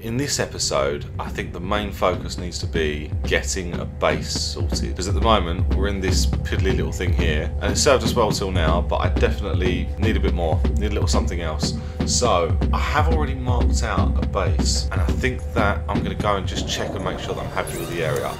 in this episode, I think the main focus needs to be getting a base sorted. Because at the moment, we're in this piddly little thing here, and it served us well till now, but I definitely need a bit more, need a little something else. So, I have already marked out a base, and I think that I'm going to go and just check and make sure that I'm happy with the area.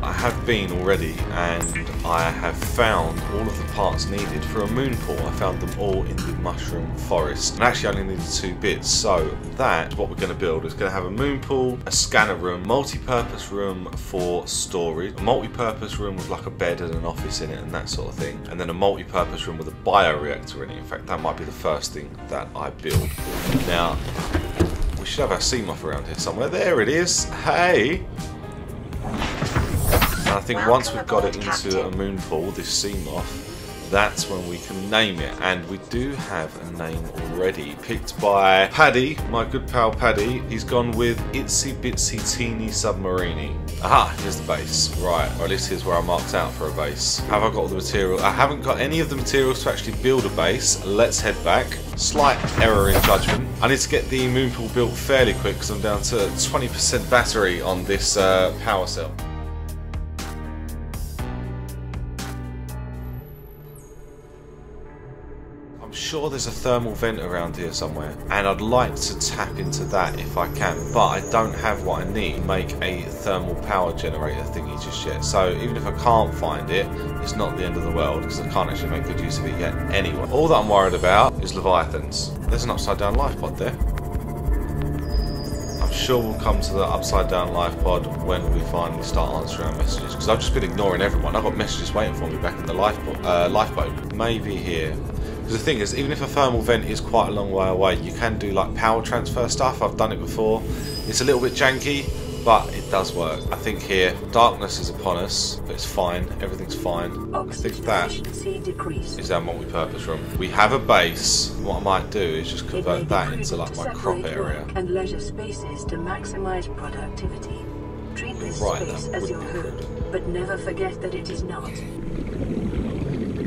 I have been already, and I have found all of the parts needed for a moon pool. I found them all in the mushroom forest, and actually I only needed 2 bits. So that, what we're going to build is going to have a moon pool, a scanner room, multi-purpose room for storage, a multi-purpose room with like a bed and an office in it and that sort of thing, and then a multi-purpose room with a bioreactor in it. In fact, that might be the first thing that I build. Now, we should have our sea moth around here somewhere. There it is. Hey! And I think once we've got it into a moon pool, this sea moth, that's when we can name it. And we do have a name already, picked by Paddy, my good pal Paddy. He's gone with Itsy Bitsy Teeny Submarini. Aha, here's the base. Right, or at least here's where I marked out for a base. Have I got all the material? I haven't got any of the materials to actually build a base. Let's head back. Slight error in judgment. I need to get the moon pool built fairly quick because I'm down to 20% battery on this power cell. I'm sure there's a thermal vent around here somewhere, and I'd like to tap into that if I can, but I don't have what I need to make a thermal power generator thingy just yet. So even if I can't find it, it's not the end of the world, because I can't actually make good use of it yet anyway. All that I'm worried about is leviathans. There's an upside down life pod there. I'm sure we'll come to the upside down life pod when we finally start answering our messages, because I've just been ignoring everyone. I've got messages waiting for me back in the lifeboat. Maybe here. Because the thing is, even if a thermal vent is quite a long way away, you can do like power transfer stuff. I've done it before. It's a little bit janky, but it does work. I think here, darkness is upon us, but it's fine. Everything's fine. I think that is our multi-purpose room. We have a base. What I might do is just convert that into like my crop area. And leisure spaces to maximize productivity. Treat this space as your home, but never forget that it is not.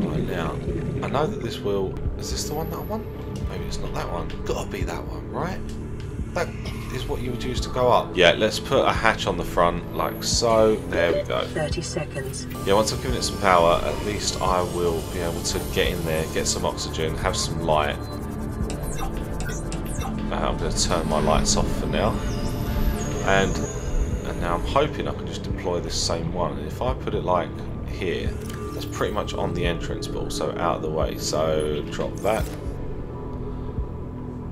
Right now, I know that this will... Is this the one that I want? Maybe it's not that one. Gotta be that one, right? That is what you would use to go up. Yeah, let's put a hatch on the front, like so. There we go. 30 seconds. Yeah, once I've given it some power, at least I will be able to get in there, get some oxygen, have some light. I'm going to turn my lights off for now. And now I'm hoping I can just deploy this same one. And if I put it like here, that's pretty much on the entrance ball, so out of the way. So drop that.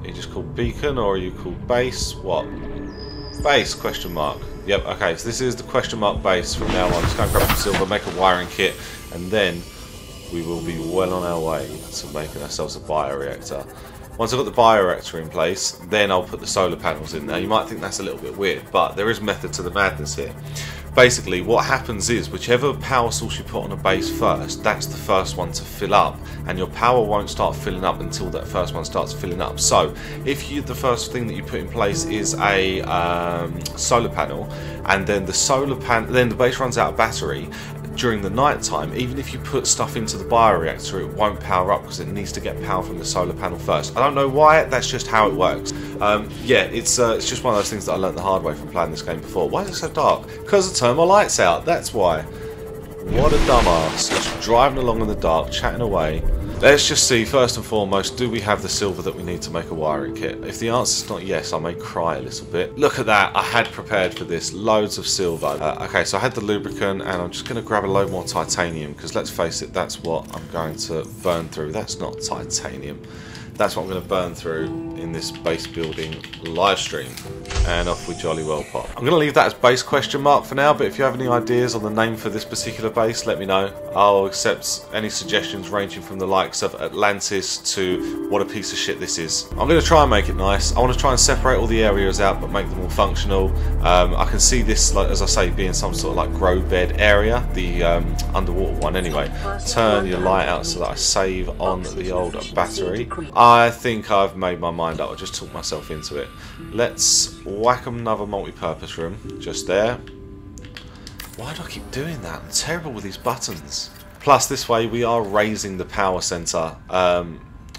Are you just called beacon or are you called base? What? Base, question mark. Yep, okay, so this is the question mark base from now on. Just go and grab some silver, make a wiring kit, and then we will be well on our way to making ourselves a bioreactor. Once I've got the bioreactor in place, then I'll put the solar panels in there. You might think that's a little bit weird, but there is method to the madness here. Basically, what happens is, whichever power source you put on a base first, that's the first one to fill up, and your power won't start filling up until that first one starts filling up. So, if the first thing that you put in place is a solar panel, and then the base runs out of battery during the night time, even if you put stuff into the bioreactor, it won't power up because it needs to get power from the solar panel first. I don't know why, that's just how it works. Yeah, it's just one of those things that I learned the hard way from playing this game before. Why is it so dark? Because I turned my lights out, that's why. What a dumbass, just driving along in the dark, chatting away. Let's just see, first and foremost, do we have the silver that we need to make a wiring kit? If the answer is not yes, I may cry a little bit. Look at that, I had prepared for this, loads of silver. Okay, so I had the lubricant, and I'm just going to grab a load more titanium, because let's face it, that's what I'm going to burn through. That's not titanium. That's what I'm going to burn through in this base building live stream. And off we jolly well pop. I'm going to leave that as base question mark for now, but if you have any ideas on the name for this particular base, let me know. I'll accept any suggestions ranging from the likes of Atlantis to what a piece of shit this is. I'm going to try and make it nice. I want to try and separate all the areas out but make them all functional. I can see this, like, as I say, being some sort of like grow bed area, the underwater one anyway. Turn your light out so that I save on the old battery. I think I've made my mind up. I just talked myself into it. Let's whack another multi-purpose room just there. Why do I keep doing that? I'm terrible with these buttons. Plus this way we are raising the power center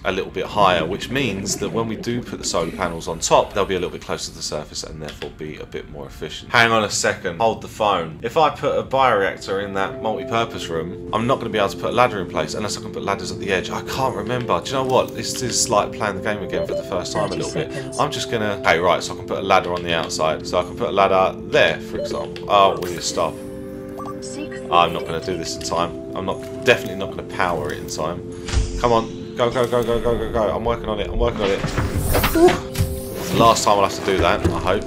a little bit higher, which means that when we do put the solar panels on top, they'll be a little bit closer to the surface and therefore be a bit more efficient. Hang on a second, hold the phone. If I put a bioreactor in that multi-purpose room, I'm not going to be able to put a ladder in place unless I can put ladders at the edge. I can't remember. Do you know what? This is like playing the game again for the first time a little bit. I'm just going to... Okay, right, so I can put a ladder on the outside. So I can put a ladder there, for example. Oh, will you stop? I'm not going to do this in time. I'm definitely not going to power it in time. Come on. Go, go, go, go, go, go, go. I'm working on it. I'm working on it. It's the last time I'll have to do that, I hope.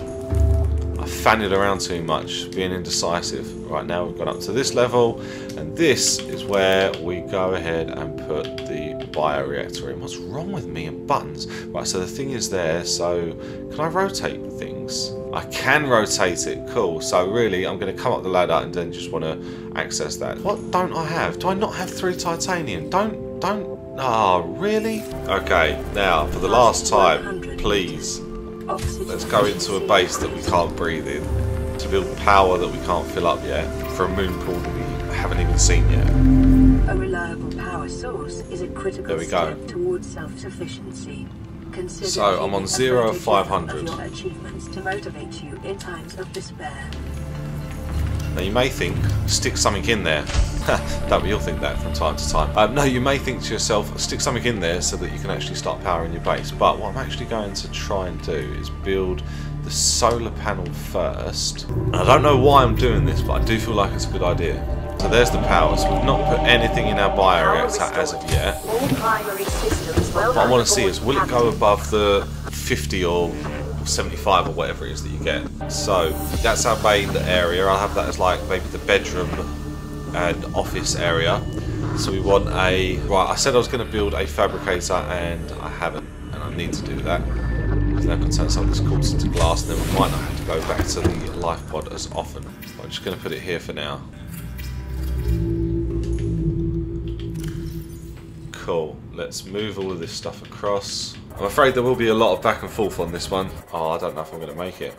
I fanned around too much, being indecisive. Right, now we've got up to this level, and this is where we go ahead and put the bioreactor in. What's wrong with me and buttons? Right, so the thing is there, so can I rotate things? I can rotate it, cool. So really, I'm going to come up the ladder and then just want to access that. What don't I have? Do I not have 3 titanium? Don't. Oh, really? Okay, now, for the last time, please, let's go into a base that we can't breathe in to build power that we can't fill up yet for a moon pool that we haven't even seen yet. A reliable power source is a critical step towards self-sufficiency. So I'm on 0 of 500. Your achievements to motivate you in times of despair. Now you may think, stick something in there. Don't we all think that from time to time? No, you may think to yourself, stick something in there so that you can actually start powering your base. But what I'm actually going to try and do is build the solar panel first. And I don't know why I'm doing this, but I do feel like it's a good idea. So there's the power. So we've not put anything in our bioreactor as of yet. What I want to see is, will it go above the 50 or 75 or whatever it is that you get? So that's our main area. I'll have that as like maybe the bedroom and office area. So we want a... Right, I said I was going to build a fabricator and I haven't, and I need to do that. Because now I can turn some of this quartz into glass, and then we might not have to go back to the life pod as often. I'm just going to put it here for now. Cool. Let's move all of this stuff across. I'm afraid there will be a lot of back and forth on this one. Oh, I don't know if I'm going to make it.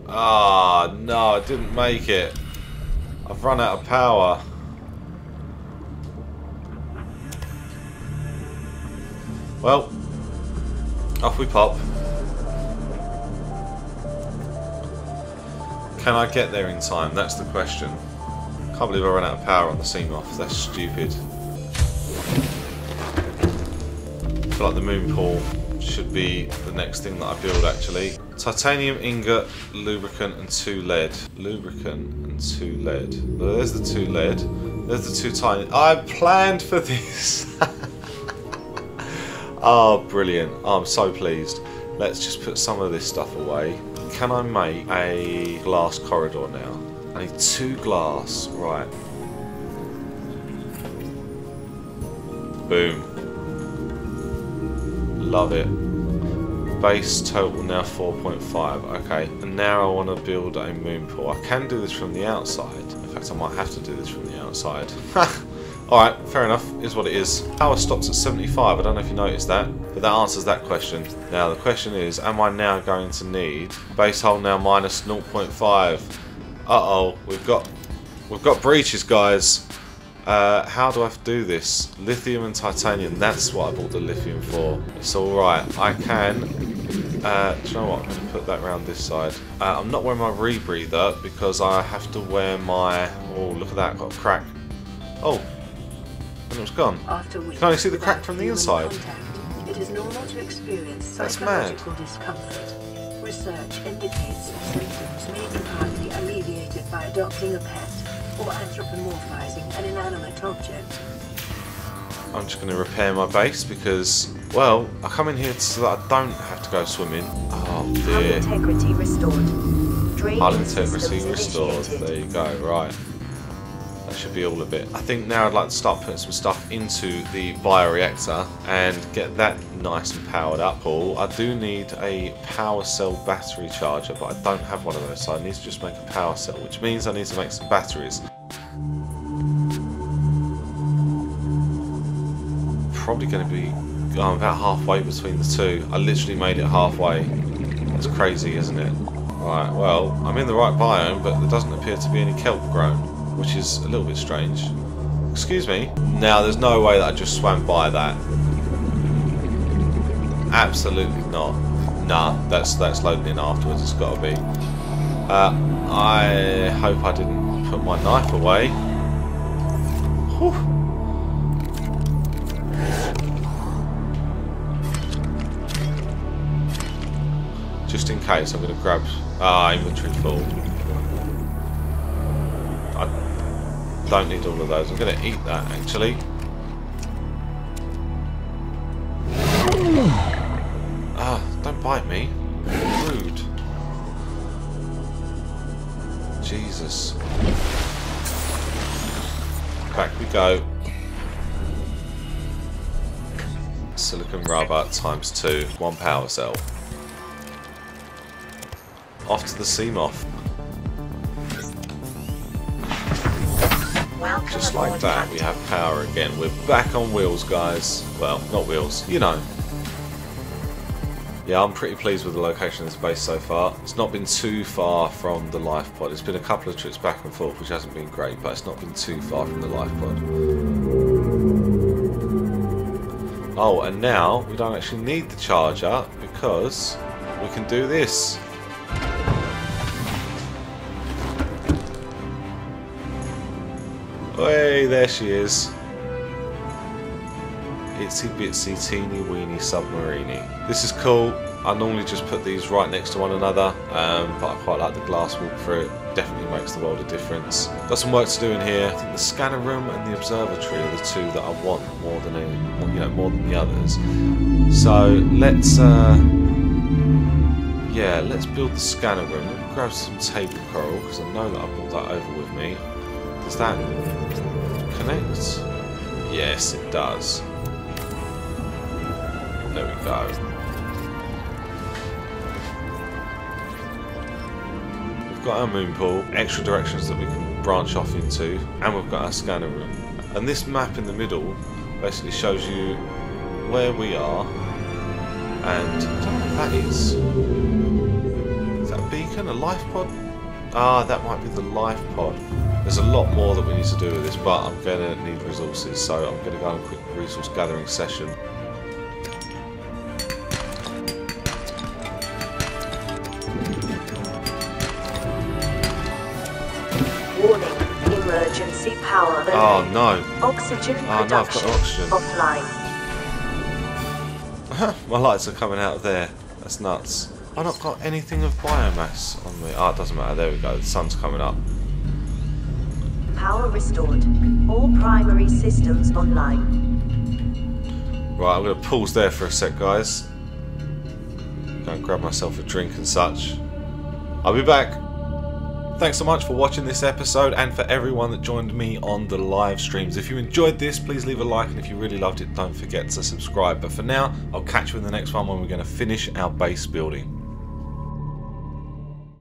Ah, no, I didn't make it. I've run out of power. Well, off we pop. Can I get there in time? That's the question. Can't believe I ran out of power on the seam off. That's stupid. I feel like the moon pool should be the next thing that I build actually. Titanium ingot, lubricant and 2 lead. Lubricant and 2 lead. Well, there's the 2 lead. There's the 2 tiny. I planned for this. Oh, brilliant. Oh, I'm so pleased. Let's just put some of this stuff away. Can I make a glass corridor now? I need 2 glass. Right. Boom. Love it. Base total now 4.5. Okay, and now I want to build a moon pool. I can do this from the outside. In fact, I might have to do this from the outside. Alright, fair enough. Is what it is. Power stops at 75. I don't know if you noticed that, but that answers that question. Now the question is, am I now going to need base hull now minus 0.5? Uh-oh, we've got breaches, guys. How do I do this? Lithium and titanium, that's what I bought the lithium for. It's alright, I can... do you know what, I'm going to put that around this side. I'm not wearing my rebreather because I have to wear my... Oh, look at that, I've got a crack. Oh, and it was gone. You can only see the crack from the inside. It is normal to experience that's mad. Discomfort. Research indicates symptoms may be partly alleviated by adopting a pet or anthropomorphizing an inanimate object. I'm just going to repair my base because, well, I come in here so that I don't have to go swimming. Oh dear. Hull integrity restored. Hull integrity restored. There you go. Right. That should be all of it. I think now I'd like to start putting some stuff into the bioreactor and get that nice and powered up. I do need a power cell battery charger, but I don't have one of those, so I need to just make a power cell, which means I need to make some batteries. Probably going to be about halfway between the two. I literally made it halfway. That's crazy, isn't it? Right, well, I'm in the right biome, but there doesn't appear to be any kelp grown, which is a little bit strange. Excuse me? Now, there's no way that I just swam by that. Absolutely not. Nah, that's loading in afterwards, it's got to be. I hope I didn't put my knife away. Whew. Just in case, I'm going to grab... inventory full. I don't need all of those. I'm going to eat that, actually. Don't bite me. Rude. Jesus. Back we go. Silicon rubber times 2. 1 power cell. Off to the Seamoth. Just like that, we have power again. We're back on wheels, guys. Well, not wheels, you know. Yeah, I'm pretty pleased with the location of this base so far. It's not been too far from the life pod. It's been a couple of trips back and forth, which hasn't been great, but it's not been too far from the life pod. Oh, and now we don't actually need the charger because we can do this. Hey, there she is. Itsy bitsy teeny weeny submarine. This is cool. I normally just put these right next to one another, but I quite like the glass walk through it. Definitely makes the world a difference. Got some work to do in here. I think the scanner room and the observatory are the two that I want more than more than the others. So let's let's build the scanner room. Let me grab some table coral because I know that I brought that over with me. Does that connect? Yes, it does. There we go. We've got our moon pool, extra directions that we can branch off into, and we've got our scanner room. And this map in the middle basically shows you where we are, and I don't know what that is. Is that a beacon? A life pod? Ah, that might be the life pod. There's a lot more that we need to do with this, but I'm going to need resources, so I'm going to go on a quick resource gathering session. Warning, emergency power. Oh no. Oxygen Oh no, I've got oxygen. Offline. My lights are coming out of there. That's nuts. I've not got anything of biomass on me. Oh, it doesn't matter. There we go. The sun's coming up. Power restored. All primary systems online. Right, I'm going to pause there for a sec, guys. Go and grab myself a drink and such. I'll be back. Thanks so much for watching this episode and for everyone that joined me on the live streams. If you enjoyed this, please leave a like, and if you really loved it, don't forget to subscribe. But for now, I'll catch you in the next one when we're going to finish our base building.